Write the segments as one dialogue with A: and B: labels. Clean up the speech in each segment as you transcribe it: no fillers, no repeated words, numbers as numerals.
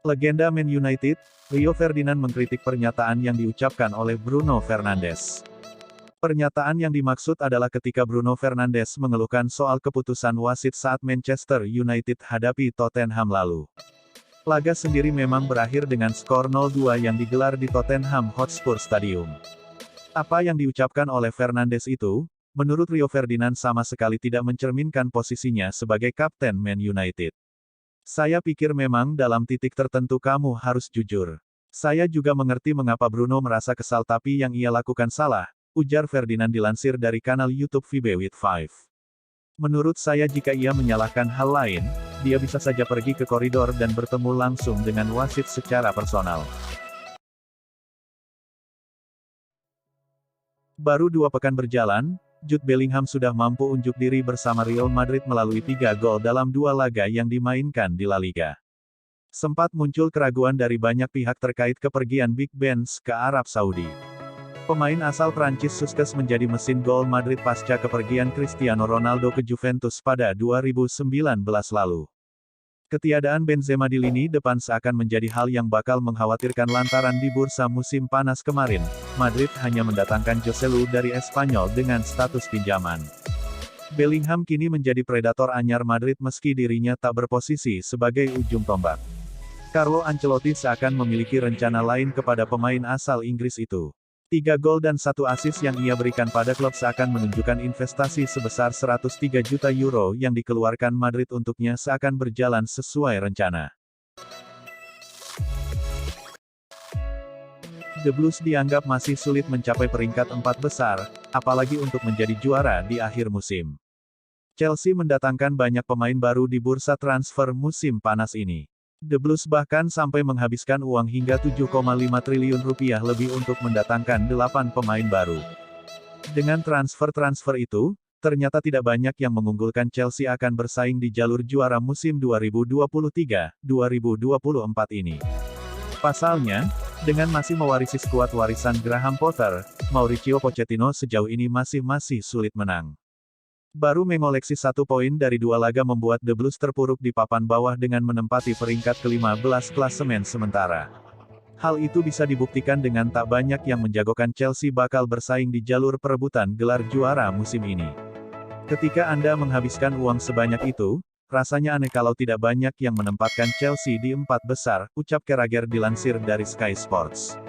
A: Legenda Man United, Rio Ferdinand mengkritik pernyataan yang diucapkan oleh Bruno Fernandes. Pernyataan yang dimaksud adalah ketika Bruno Fernandes mengeluhkan soal keputusan wasit saat Manchester United hadapi Tottenham lalu. Laga sendiri memang berakhir dengan skor 0-2 yang digelar di Tottenham Hotspur Stadium. Apa yang diucapkan oleh Fernandes itu, menurut Rio Ferdinand sama sekali tidak mencerminkan posisinya sebagai kapten Man United. Saya pikir memang dalam titik tertentu kamu harus jujur. Saya juga mengerti mengapa Bruno merasa kesal tapi yang ia lakukan salah, ujar Ferdinand dilansir dari kanal YouTube Vibe with Five. Menurut saya jika ia menyalahkan hal lain, dia bisa saja pergi ke koridor dan bertemu langsung dengan wasit secara personal. Baru 2 pekan berjalan, Jude Bellingham sudah mampu unjuk diri bersama Real Madrid melalui 3 gol dalam 2 laga yang dimainkan di La Liga. Sempat muncul keraguan dari banyak pihak terkait kepergian Big Ben ke Arab Saudi. Pemain asal Prancis sukses menjadi mesin gol Madrid pasca kepergian Cristiano Ronaldo ke Juventus pada 2019 lalu. Ketiadaan Benzema di lini depan seakan menjadi hal yang bakal mengkhawatirkan lantaran di bursa musim panas kemarin, Madrid hanya mendatangkan Joselu dari Espanyol dengan status pinjaman. Bellingham kini menjadi predator anyar Madrid meski dirinya tak berposisi sebagai ujung tombak. Carlo Ancelotti seakan memiliki rencana lain kepada pemain asal Inggris itu. 3 gol dan 1 assist yang ia berikan pada klub seakan menunjukkan investasi sebesar 103 juta euro yang dikeluarkan Madrid untuknya seakan berjalan sesuai rencana. The Blues dianggap masih sulit mencapai peringkat 4 besar, apalagi untuk menjadi juara di akhir musim. Chelsea mendatangkan banyak pemain baru di bursa transfer musim panas ini. The Blues bahkan sampai menghabiskan uang hingga 7,5 triliun rupiah lebih untuk mendatangkan 8 pemain baru. Dengan transfer-transfer itu, ternyata tidak banyak yang mengunggulkan Chelsea akan bersaing di jalur juara musim 2023-2024 ini. Pasalnya, dengan masih mewarisi skuad warisan Graham Potter, Mauricio Pochettino sejauh ini masih sulit menang. Baru mengoleksi 1 poin dari 2 laga membuat The Blues terpuruk di papan bawah dengan menempati peringkat ke-15 klasemen sementara. Hal itu bisa dibuktikan dengan tak banyak yang menjagokan Chelsea bakal bersaing di jalur perebutan gelar juara musim ini. Ketika Anda menghabiskan uang sebanyak itu, rasanya aneh kalau tidak banyak yang menempatkan Chelsea di 4 besar, ucap Carragher dilansir dari Sky Sports.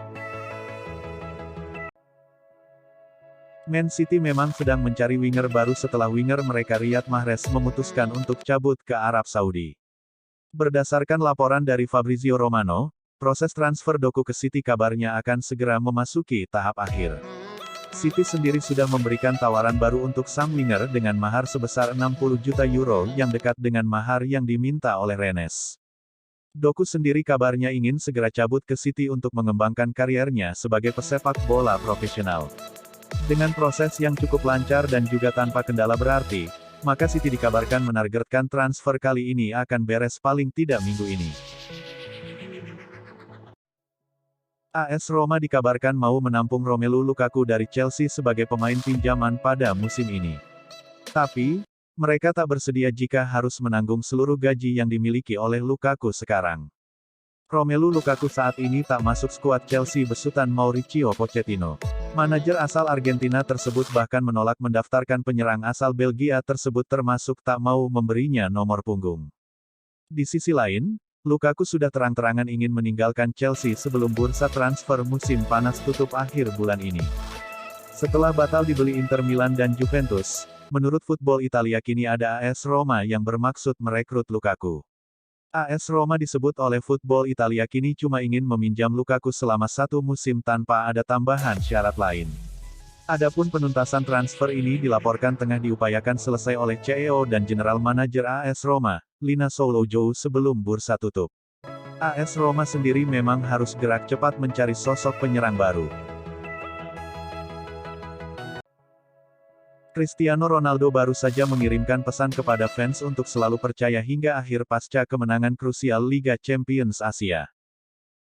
A: Man City memang sedang mencari winger baru setelah winger mereka Riyad Mahrez memutuskan untuk cabut ke Arab Saudi. Berdasarkan laporan dari Fabrizio Romano, proses transfer Doku ke City kabarnya akan segera memasuki tahap akhir. City sendiri sudah memberikan tawaran baru untuk sang winger dengan mahar sebesar 60 juta euro yang dekat dengan mahar yang diminta oleh Rennes. Doku sendiri kabarnya ingin segera cabut ke City untuk mengembangkan kariernya sebagai pesepak bola profesional. Dengan proses yang cukup lancar dan juga tanpa kendala berarti, maka City dikabarkan menargetkan transfer kali ini akan beres paling tidak minggu ini. AS Roma dikabarkan mau menampung Romelu Lukaku dari Chelsea sebagai pemain pinjaman pada musim ini. Tapi, mereka tak bersedia jika harus menanggung seluruh gaji yang dimiliki oleh Lukaku sekarang. Romelu Lukaku saat ini tak masuk skuad Chelsea besutan Mauricio Pochettino. Manajer asal Argentina tersebut bahkan menolak mendaftarkan penyerang asal Belgia tersebut termasuk tak mau memberinya nomor punggung. Di sisi lain, Lukaku sudah terang-terangan ingin meninggalkan Chelsea sebelum bursa transfer musim panas tutup akhir bulan ini. Setelah batal dibeli Inter Milan dan Juventus, menurut Football Italia kini ada AS Roma yang bermaksud merekrut Lukaku. AS Roma disebut oleh Football Italia kini cuma ingin meminjam Lukaku selama 1 musim tanpa ada tambahan syarat lain. Adapun penuntasan transfer ini dilaporkan tengah diupayakan selesai oleh CEO dan General Manager AS Roma, Lina Soulojou sebelum bursa tutup. AS Roma sendiri memang harus gerak cepat mencari sosok penyerang baru. Cristiano Ronaldo baru saja mengirimkan pesan kepada fans untuk selalu percaya hingga akhir pasca kemenangan krusial Liga Champions Asia.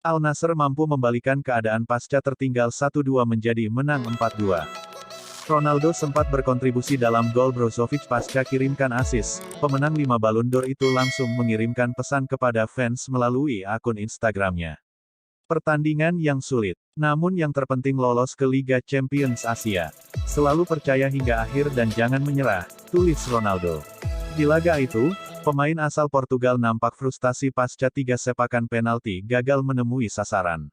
A: Al Nassr mampu membalikan keadaan pasca tertinggal 1-2 menjadi menang 4-2. Ronaldo sempat berkontribusi dalam gol Brozovic pasca kirimkan assist. Pemenang 5 Ballon d'Or itu langsung mengirimkan pesan kepada fans melalui akun Instagramnya. Pertandingan yang sulit, namun yang terpenting lolos ke Liga Champions Asia. Selalu percaya hingga akhir dan jangan menyerah, tulis Ronaldo. Di laga itu, pemain asal Portugal nampak frustasi pasca 3 sepakan penalti gagal menemui sasaran.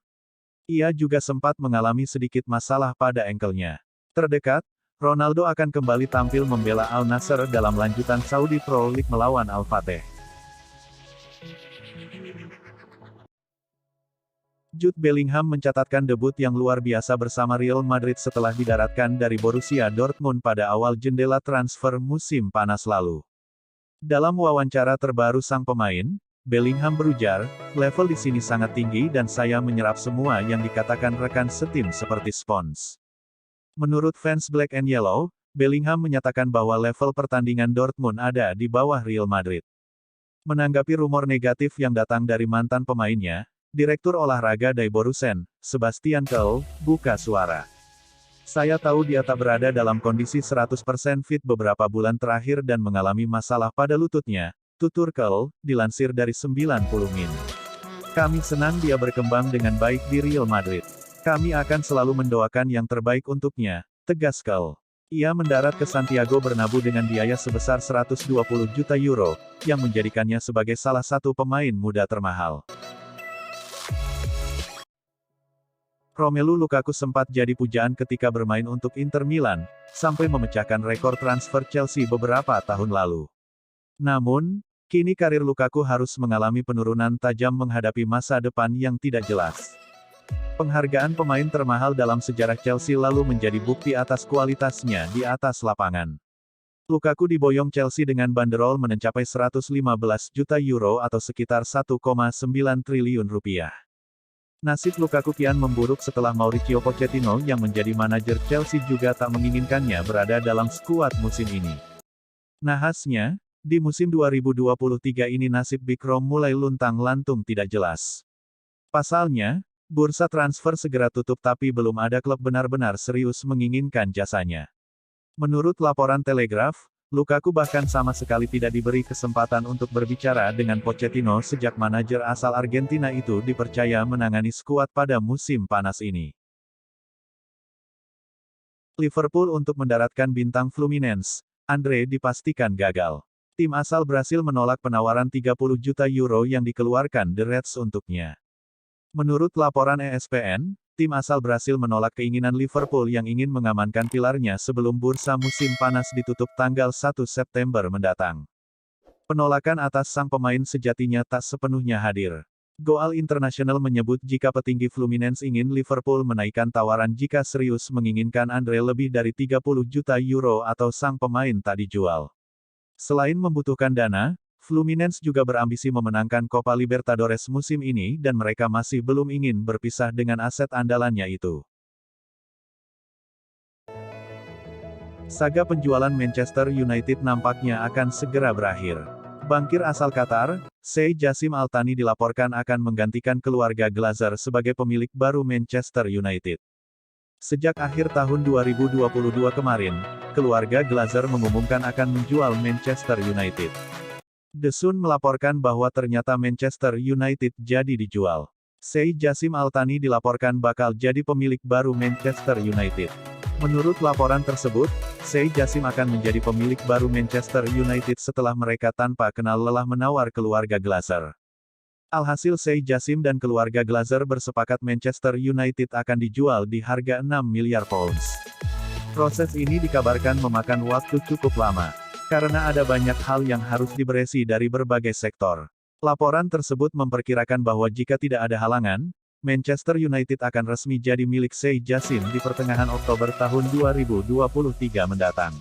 A: Ia juga sempat mengalami sedikit masalah pada engkelnya. Terdekat, Ronaldo akan kembali tampil membela Al Nassr dalam lanjutan Saudi Pro League melawan Al Fateh. Jude Bellingham mencatatkan debut yang luar biasa bersama Real Madrid setelah didaratkan dari Borussia Dortmund pada awal jendela transfer musim panas lalu. Dalam wawancara terbaru sang pemain, Bellingham berujar, "Level di sini sangat tinggi dan saya menyerap semua yang dikatakan rekan setim seperti spons." Menurut fans Black and Yellow, Bellingham menyatakan bahwa level pertandingan Dortmund ada di bawah Real Madrid. Menanggapi rumor negatif yang datang dari mantan pemainnya, Direktur Olahraga Die Borussen, Sebastian Kehl, buka suara. "Saya tahu dia tak berada dalam kondisi 100% fit beberapa bulan terakhir dan mengalami masalah pada lututnya," tutur Kehl, dilansir dari 90 Min. "Kami senang dia berkembang dengan baik di Real Madrid. Kami akan selalu mendoakan yang terbaik untuknya," tegas Kehl. Ia mendarat ke Santiago Bernabeu dengan biaya sebesar 120 juta euro, yang menjadikannya sebagai salah satu pemain muda termahal. Romelu Lukaku sempat jadi pujaan ketika bermain untuk Inter Milan, sampai memecahkan rekor transfer Chelsea beberapa tahun lalu. Namun, kini karir Lukaku harus mengalami penurunan tajam menghadapi masa depan yang tidak jelas. Penghargaan pemain termahal dalam sejarah Chelsea lalu menjadi bukti atas kualitasnya di atas lapangan. Lukaku diboyong Chelsea dengan banderol mencapai 115 juta euro atau sekitar 1,9 triliun rupiah. Nasib Lukaku kian memburuk setelah Mauricio Pochettino yang menjadi manajer Chelsea juga tak menginginkannya berada dalam skuad musim ini. Nahasnya, di musim 2023 ini nasib Bikrom mulai luntang-lantung tidak jelas. Pasalnya, bursa transfer segera tutup tapi belum ada klub benar-benar serius menginginkan jasanya. Menurut laporan Telegraph, Lukaku bahkan sama sekali tidak diberi kesempatan untuk berbicara dengan Pochettino sejak manajer asal Argentina itu dipercaya menangani skuad pada musim panas ini. Liverpool untuk mendaratkan bintang Fluminense, Andre dipastikan gagal. Tim asal Brasil menolak penawaran 30 juta euro yang dikeluarkan The Reds untuknya. Menurut laporan ESPN, tim asal Brasil menolak keinginan Liverpool yang ingin mengamankan pilarnya sebelum bursa musim panas ditutup tanggal 1 September mendatang. Penolakan atas sang pemain sejatinya tak sepenuhnya hadir. Goal International menyebut jika petinggi Fluminense ingin Liverpool menaikkan tawaran jika serius menginginkan Andre lebih dari 30 juta euro atau sang pemain tak dijual. Selain membutuhkan dana, Fluminense juga berambisi memenangkan Copa Libertadores musim ini dan mereka masih belum ingin berpisah dengan aset andalannya itu. Saga penjualan Manchester United nampaknya akan segera berakhir. Bankir asal Qatar, Sheikh Jassim Al-Thani dilaporkan akan menggantikan keluarga Glazer sebagai pemilik baru Manchester United. Sejak akhir tahun 2022 kemarin, keluarga Glazer mengumumkan akan menjual Manchester United. The Sun melaporkan bahwa ternyata Manchester United jadi dijual. Sheikh Jassim Al-Thani dilaporkan bakal jadi pemilik baru Manchester United. Menurut laporan tersebut, Sheikh Jassim akan menjadi pemilik baru Manchester United setelah mereka tanpa kenal lelah menawar keluarga Glazer. Alhasil Sheikh Jassim dan keluarga Glazer bersepakat Manchester United akan dijual di harga 6 miliar pounds. Proses ini dikabarkan memakan waktu cukup lama. Karena ada banyak hal yang harus diberesi dari berbagai sektor. Laporan tersebut memperkirakan bahwa jika tidak ada halangan, Manchester United akan resmi jadi milik Sheikh Jassim di pertengahan Oktober tahun 2023 mendatang.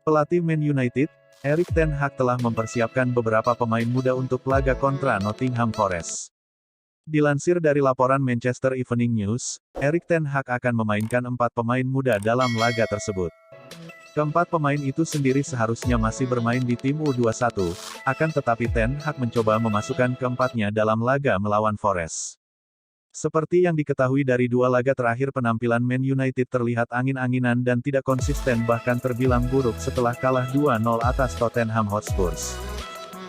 A: Pelatih Man United, Erik ten Hag telah mempersiapkan beberapa pemain muda untuk laga kontra Nottingham Forest. Dilansir dari laporan Manchester Evening News, Erik ten Hag akan memainkan 4 pemain muda dalam laga tersebut. Keempat pemain itu sendiri seharusnya masih bermain di tim U21, akan tetapi ten Hag mencoba memasukkan keempatnya dalam laga melawan Forest. Seperti yang diketahui dari dua laga terakhir, penampilan Man United terlihat angin-anginan dan tidak konsisten, bahkan terbilang buruk setelah kalah 2-0 atas Tottenham Hotspur.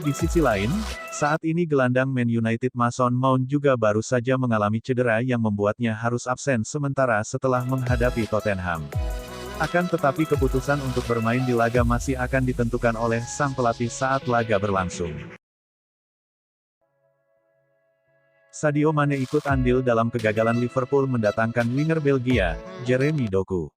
A: Di sisi lain, saat ini gelandang Man United Mason Mount juga baru saja mengalami cedera yang membuatnya harus absen sementara setelah menghadapi Tottenham. Akan tetapi keputusan untuk bermain di laga masih akan ditentukan oleh sang pelatih saat laga berlangsung. Sadio Mane ikut andil dalam kegagalan Liverpool mendatangkan winger Belgia, Jeremy Doku.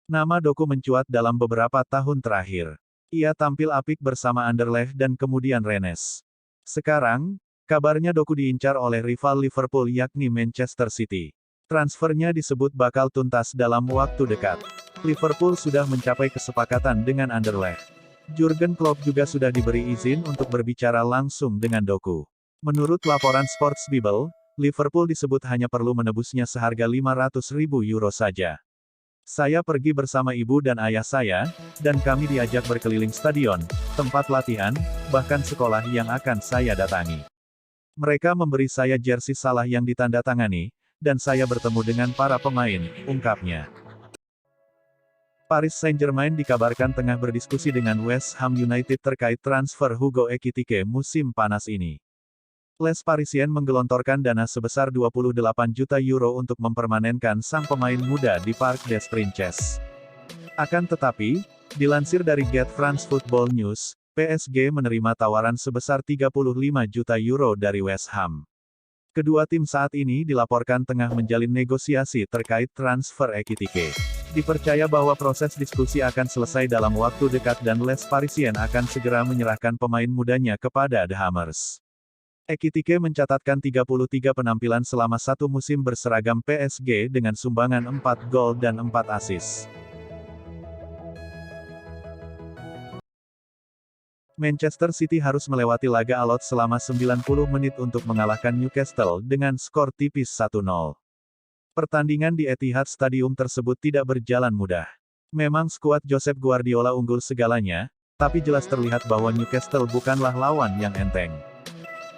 A: Nama Doku mencuat dalam beberapa tahun terakhir. Ia tampil apik bersama Anderlecht dan kemudian Rennes. Sekarang, kabarnya Doku diincar oleh rival Liverpool yakni Manchester City. Transfernya disebut bakal tuntas dalam waktu dekat. Liverpool sudah mencapai kesepakatan dengan Anderlecht. Jurgen Klopp juga sudah diberi izin untuk berbicara langsung dengan Doku. Menurut laporan Sports Bible, Liverpool disebut hanya perlu menebusnya seharga 500.000 euro saja. Saya pergi bersama ibu dan ayah saya, dan kami diajak berkeliling stadion, tempat latihan, bahkan sekolah yang akan saya datangi. Mereka memberi saya jersey Salah yang ditandatangani, dan saya bertemu dengan para pemain, ungkapnya. Paris Saint-Germain dikabarkan tengah berdiskusi dengan West Ham United terkait transfer Hugo Ekitike musim panas ini. Les Parisiens menggelontorkan dana sebesar 28 juta euro untuk mempermanenkan sang pemain muda di Parc des Princes. Akan tetapi, dilansir dari Get France Football News, PSG menerima tawaran sebesar 35 juta euro dari West Ham. Kedua tim saat ini dilaporkan tengah menjalin negosiasi terkait transfer Ekitike. Dipercaya bahwa proses diskusi akan selesai dalam waktu dekat dan Les Parisiens akan segera menyerahkan pemain mudanya kepada The Hammers. Ekitike mencatatkan 33 penampilan selama satu musim berseragam PSG dengan sumbangan 4 gol dan 4 assist. Manchester City harus melewati laga alot selama 90 menit untuk mengalahkan Newcastle dengan skor tipis 1-0. Pertandingan di Etihad Stadium tersebut tidak berjalan mudah. Memang skuad Josep Guardiola unggul segalanya, tapi jelas terlihat bahwa Newcastle bukanlah lawan yang enteng.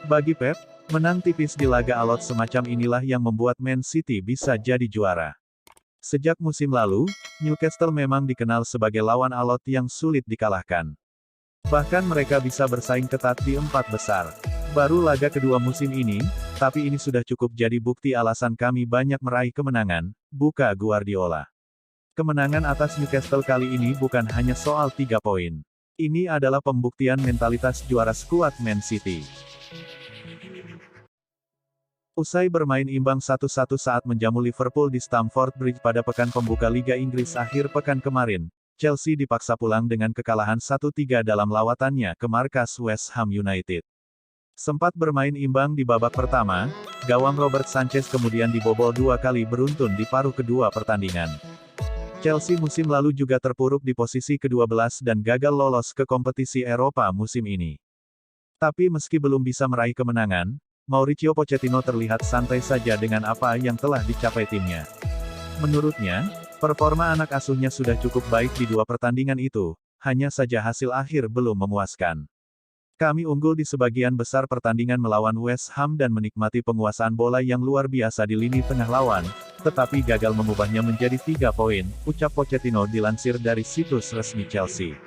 A: Bagi Pep, menang tipis di laga alot semacam inilah yang membuat Man City bisa jadi juara. Sejak musim lalu, Newcastle memang dikenal sebagai lawan alot yang sulit dikalahkan. Bahkan mereka bisa bersaing ketat di 4 besar. Baru laga kedua musim ini, tapi ini sudah cukup jadi bukti alasan kami banyak meraih kemenangan, buka Guardiola. Kemenangan atas Newcastle kali ini bukan hanya soal 3 poin. Ini adalah pembuktian mentalitas juara skuad Man City. Usai bermain imbang 1-1 saat menjamu Liverpool di Stamford Bridge pada pekan pembuka Liga Inggris akhir pekan kemarin, Chelsea dipaksa pulang dengan kekalahan 1-3 dalam lawatannya ke markas West Ham United. Sempat bermain imbang di babak pertama, gawang Robert Sanchez kemudian dibobol 2 kali beruntun di paruh kedua pertandingan. Chelsea musim lalu juga terpuruk di posisi ke-12 dan gagal lolos ke kompetisi Eropa musim ini. Tapi meski belum bisa meraih kemenangan, Mauricio Pochettino terlihat santai saja dengan apa yang telah dicapai timnya. Menurutnya, performa anak asuhnya sudah cukup baik di 2 pertandingan itu, hanya saja hasil akhir belum memuaskan. Kami unggul di sebagian besar pertandingan melawan West Ham dan menikmati penguasaan bola yang luar biasa di lini tengah lawan, tetapi gagal mengubahnya menjadi 3 poin, ucap Pochettino dilansir dari situs resmi Chelsea.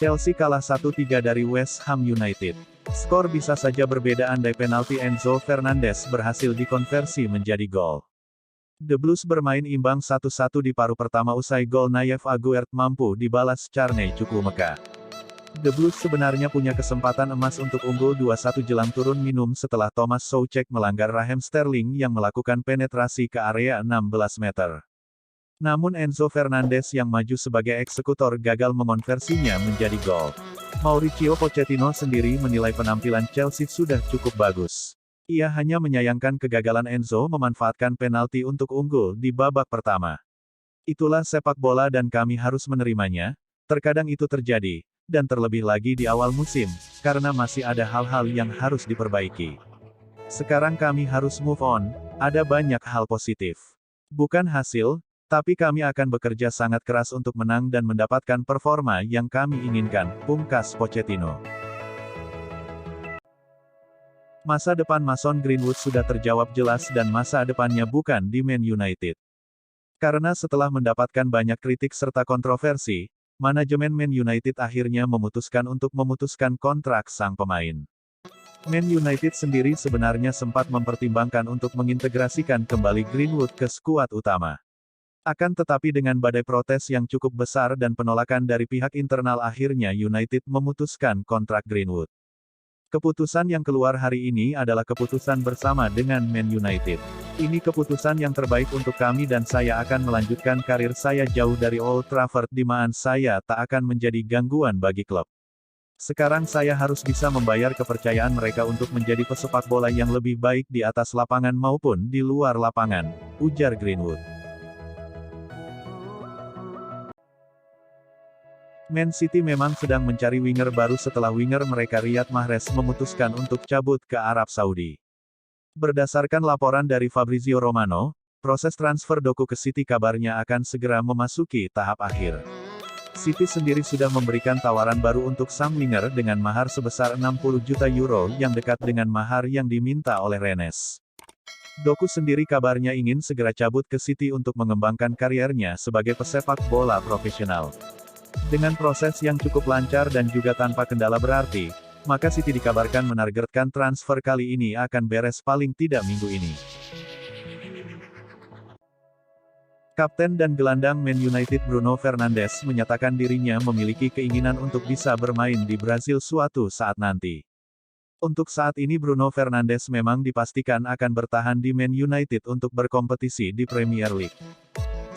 A: Chelsea kalah 1-3 dari West Ham United. Skor bisa saja berbeda andai penalti Enzo Fernandez berhasil dikonversi menjadi gol. The Blues bermain imbang 1-1 di paruh pertama usai gol Nayef Aguerd mampu dibalas Carney Chukwuemeka. The Blues sebenarnya punya kesempatan emas untuk unggul 2-1 jelang turun minum setelah Thomas Soucek melanggar Raheem Sterling yang melakukan penetrasi ke area 16 meter. Namun Enzo Fernandez yang maju sebagai eksekutor gagal mengonversinya menjadi gol. Mauricio Pochettino sendiri menilai penampilan Chelsea sudah cukup bagus. Ia hanya menyayangkan kegagalan Enzo memanfaatkan penalti untuk unggul di babak pertama. Itulah sepak bola dan kami harus menerimanya, terkadang itu terjadi, dan terlebih lagi di awal musim, karena masih ada hal-hal yang harus diperbaiki. Sekarang kami harus move on, ada banyak hal positif. Bukan hasil, tapi kami akan bekerja sangat keras untuk menang dan mendapatkan performa yang kami inginkan, pungkas Pochettino. Masa depan Mason Greenwood sudah terjawab jelas dan masa depannya bukan di Man United. Karena setelah mendapatkan banyak kritik serta kontroversi, manajemen Man United akhirnya memutuskan untuk memutuskan kontrak sang pemain. Man United sendiri sebenarnya sempat mempertimbangkan untuk mengintegrasikan kembali Greenwood ke skuad utama. Akan tetapi dengan badai protes yang cukup besar dan penolakan dari pihak internal akhirnya United memutuskan kontrak Greenwood. Keputusan yang keluar hari ini adalah keputusan bersama dengan Man United. Ini keputusan yang terbaik untuk kami dan saya akan melanjutkan karir saya jauh dari Old Trafford di mana saya tak akan menjadi gangguan bagi klub. Sekarang saya harus bisa membayar kepercayaan mereka untuk menjadi pesepak bola yang lebih baik di atas lapangan maupun di luar lapangan, ujar Greenwood. Man City memang sedang mencari winger baru setelah winger mereka Riyad Mahrez memutuskan untuk cabut ke Arab Saudi. Berdasarkan laporan dari Fabrizio Romano, proses transfer Doku ke City kabarnya akan segera memasuki tahap akhir. City sendiri sudah memberikan tawaran baru untuk sang winger dengan mahar sebesar 60 juta euro yang dekat dengan mahar yang diminta oleh Rennes. Doku sendiri kabarnya ingin segera cabut ke City untuk mengembangkan kariernya sebagai pesepak bola profesional. Dengan proses yang cukup lancar dan juga tanpa kendala berarti, maka City dikabarkan menargetkan transfer kali ini akan beres paling tidak minggu ini. Kapten dan gelandang Man United Bruno Fernandes menyatakan dirinya memiliki keinginan untuk bisa bermain di Brasil suatu saat nanti. Untuk saat ini Bruno Fernandes memang dipastikan akan bertahan di Man United untuk berkompetisi di Premier League.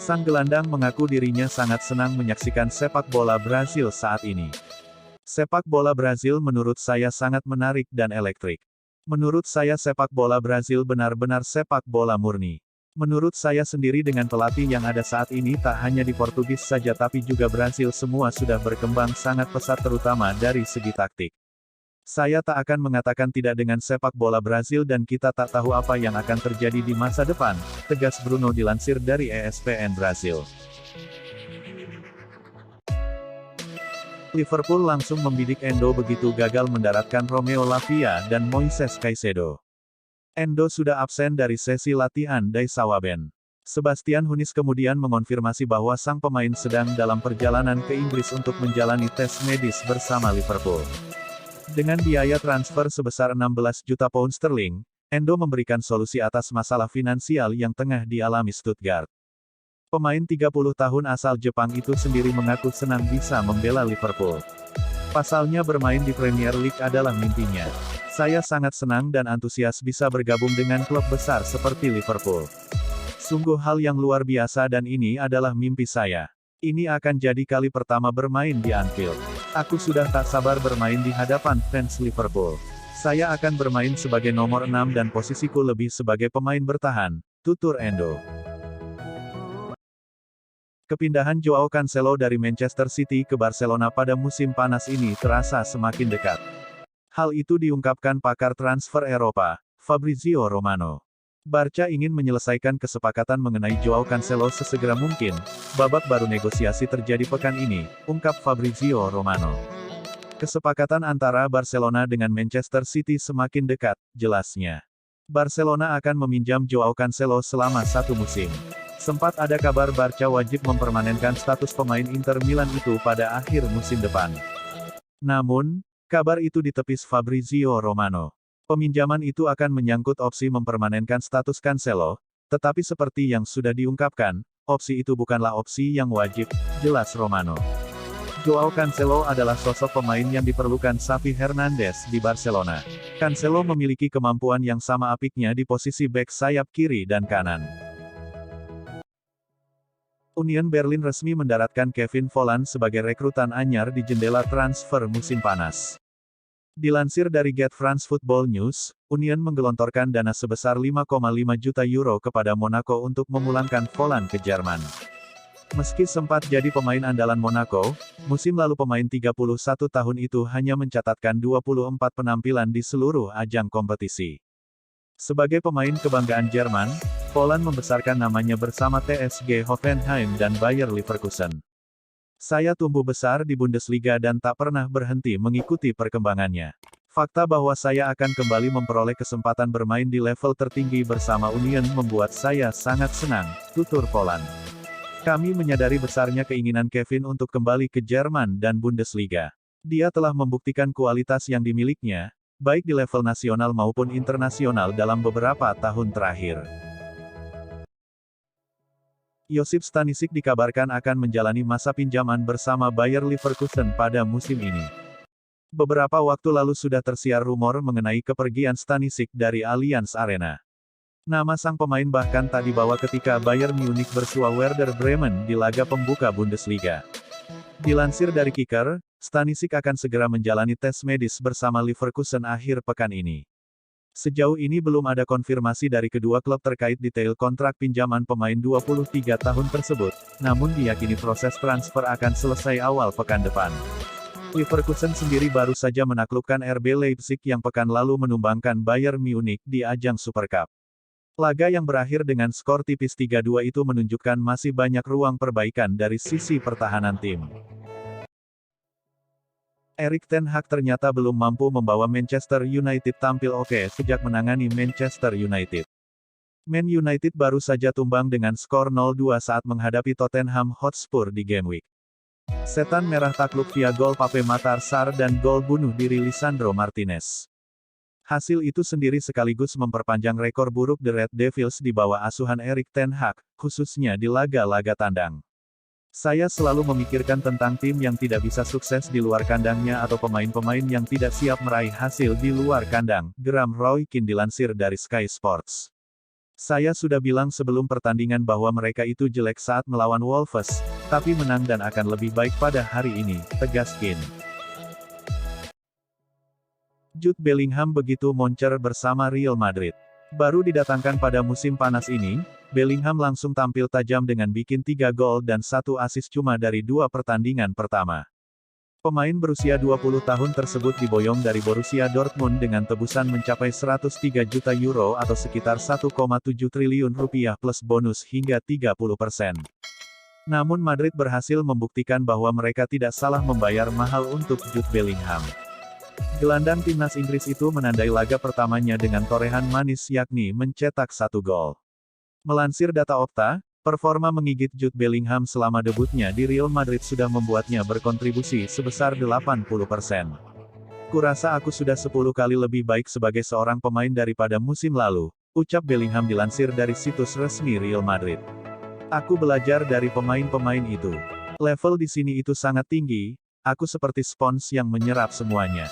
A: Sang gelandang mengaku dirinya sangat senang menyaksikan sepak bola Brasil saat ini. Sepak bola Brasil menurut saya sangat menarik dan elektrik. Menurut saya sepak bola Brasil benar-benar sepak bola murni. Menurut saya sendiri dengan pelatih yang ada saat ini tak hanya di Portugis saja tapi juga Brasil semua sudah berkembang sangat pesat terutama dari segi taktik. Saya tak akan mengatakan tidak dengan sepak bola Brasil dan kita tak tahu apa yang akan terjadi di masa depan, tegas Bruno dilansir dari ESPN Brasil. Liverpool langsung membidik Endo begitu gagal mendaratkan Romeo Lavia dan Moises Caicedo. Endo sudah absen dari sesi latihan di Sawaben. Sebastian Hunis kemudian mengonfirmasi bahwa sang pemain sedang dalam perjalanan ke Inggris untuk menjalani tes medis bersama Liverpool. Dengan biaya transfer sebesar 16 juta pound sterling, Endo memberikan solusi atas masalah finansial yang tengah dialami Stuttgart. Pemain 30 tahun asal Jepang itu sendiri mengaku senang bisa membela Liverpool. Pasalnya bermain di Premier League adalah mimpinya. Saya sangat senang dan antusias bisa bergabung dengan klub besar seperti Liverpool. Sungguh hal yang luar biasa dan ini adalah mimpi saya. Ini akan jadi kali pertama bermain di Anfield. Aku sudah tak sabar bermain di hadapan fans Liverpool. Saya akan bermain sebagai nomor 6 dan posisiku lebih sebagai pemain bertahan, tutur Endo. Kepindahan Joao Cancelo dari Manchester City ke Barcelona pada musim panas ini terasa semakin dekat. Hal itu diungkapkan pakar transfer Eropa, Fabrizio Romano. Barca ingin menyelesaikan kesepakatan mengenai Joao Cancelo sesegera mungkin, babak baru negosiasi terjadi pekan ini, ungkap Fabrizio Romano. Kesepakatan antara Barcelona dengan Manchester City semakin dekat, jelasnya. Barcelona akan meminjam Joao Cancelo selama 1 musim. Sempat ada kabar Barca wajib mempermanenkan status pemain Inter Milan itu pada akhir musim depan. Namun, kabar itu ditepis Fabrizio Romano. Peminjaman itu akan menyangkut opsi mempermanenkan status Cancelo, tetapi seperti yang sudah diungkapkan, opsi itu bukanlah opsi yang wajib, jelas Romano. Joao Cancelo adalah sosok pemain yang diperlukan Xavi Hernandez di Barcelona. Cancelo memiliki kemampuan yang sama apiknya di posisi bek sayap kiri dan kanan. Union Berlin resmi mendaratkan Kevin Volland sebagai rekrutan anyar di jendela transfer musim panas. Dilansir dari Get France Football News, Union menggelontorkan dana sebesar 5,5 juta euro kepada Monaco untuk memulangkan Volland ke Jerman. Meski sempat jadi pemain andalan Monaco, musim lalu pemain 31 tahun itu hanya mencatatkan 24 penampilan di seluruh ajang kompetisi. Sebagai pemain kebanggaan Jerman, Volland membesarkan namanya bersama TSG Hoffenheim dan Bayer Leverkusen. Saya tumbuh besar di Bundesliga dan tak pernah berhenti mengikuti perkembangannya. Fakta bahwa saya akan kembali memperoleh kesempatan bermain di level tertinggi bersama Union membuat saya sangat senang, tutur Poland. Kami menyadari besarnya keinginan Kevin untuk kembali ke Jerman dan Bundesliga. Dia telah membuktikan kualitas yang dimilikinya, baik di level nasional maupun internasional dalam beberapa tahun terakhir. Josip Stanisic dikabarkan akan menjalani masa pinjaman bersama Bayer Leverkusen pada musim ini. Beberapa waktu lalu sudah tersiar rumor mengenai kepergian Stanisic dari Allianz Arena. Nama sang pemain bahkan tak dibawa ketika Bayern Munich bersua Werder Bremen di laga pembuka Bundesliga. Dilansir dari Kicker, Stanisic akan segera menjalani tes medis bersama Leverkusen akhir pekan ini. Sejauh ini belum ada konfirmasi dari kedua klub terkait detail kontrak pinjaman pemain 23 tahun tersebut, namun diyakini proses transfer akan selesai awal pekan depan. Leverkusen sendiri baru saja menaklukkan RB Leipzig yang pekan lalu menumbangkan Bayern Munich di ajang Super Cup. Laga yang berakhir dengan skor tipis 3-2 itu menunjukkan masih banyak ruang perbaikan dari sisi pertahanan tim. Erik ten Hag ternyata belum mampu membawa Manchester United tampil oke sejak menangani Manchester United. Man United baru saja tumbang dengan skor 0-2 saat menghadapi Tottenham Hotspur di Game Week. Setan Merah takluk via gol Pape Matar Sarr dan gol bunuh diri Lisandro Martinez. Hasil itu sendiri sekaligus memperpanjang rekor buruk The Red Devils di bawah asuhan Erik ten Hag, khususnya di laga-laga tandang. Saya selalu memikirkan tentang tim yang tidak bisa sukses di luar kandangnya atau pemain-pemain yang tidak siap meraih hasil di luar kandang, geram Roy Keane dilansir dari Sky Sports. Saya sudah bilang sebelum pertandingan bahwa mereka itu jelek saat melawan Wolves, tapi menang dan akan lebih baik pada hari ini, tegas Keane. Jude Bellingham begitu moncer bersama Real Madrid. Baru didatangkan pada musim panas ini, Bellingham langsung tampil tajam dengan bikin 3 gol dan 1 assist cuma dari 2 pertandingan pertama. Pemain berusia 20 tahun tersebut diboyong dari Borussia Dortmund dengan tebusan mencapai 103 juta euro atau sekitar 1,7 triliun rupiah plus bonus hingga 30%. Namun Madrid berhasil membuktikan bahwa mereka tidak salah membayar mahal untuk Jude Bellingham. Gelandang timnas Inggris itu menandai laga pertamanya dengan torehan manis yakni mencetak 1 gol. Melansir data Opta, performa menggigit Jude Bellingham selama debutnya di Real Madrid sudah membuatnya berkontribusi sebesar 80%. Kurasa aku sudah 10 kali lebih baik sebagai seorang pemain daripada musim lalu, ucap Bellingham dilansir dari situs resmi Real Madrid. Aku belajar dari pemain-pemain itu. Level di sini itu sangat tinggi, aku seperti spons yang menyerap semuanya.